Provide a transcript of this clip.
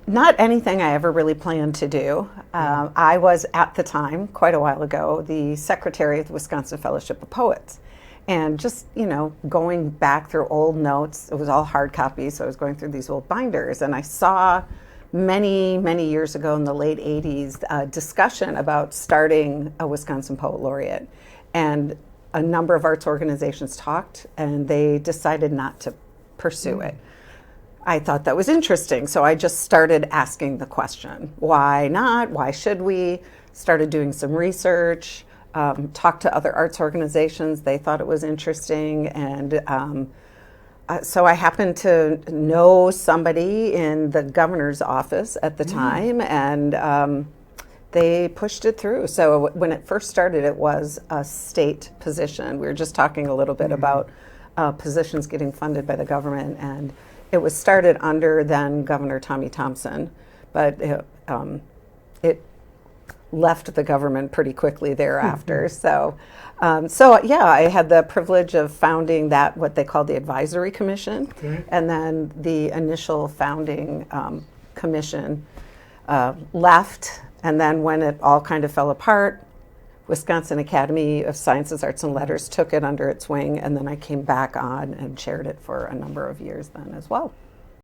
Not anything I ever really planned to do. I was, at the time, quite a while ago, the secretary of the Wisconsin Fellowship of Poets. And just, going back through old notes, it was all hard copies, so I was going through these old binders, and I saw many, many years ago in the late 80s a discussion about starting a Wisconsin Poet Laureate. And a number of arts organizations talked, and they decided not to pursue it. I thought that was interesting, so I just started asking the question, why not? Why should we? Started doing some research, talked to other arts organizations. They thought it was interesting, and so I happened to know somebody in the governor's office at the time, and they pushed it through. So when it first started, it was a state position. We were just talking a little bit about positions getting funded by the government, and it was started under then Governor Tommy Thompson, but it left the government pretty quickly thereafter. So I had the privilege of founding that, what they called the Advisory Commission, and then the initial founding commission left, and then when it all kind of fell apart, Wisconsin Academy of Sciences, Arts, and Letters took it under its wing, and then I came back on and chaired it for a number of years then as well.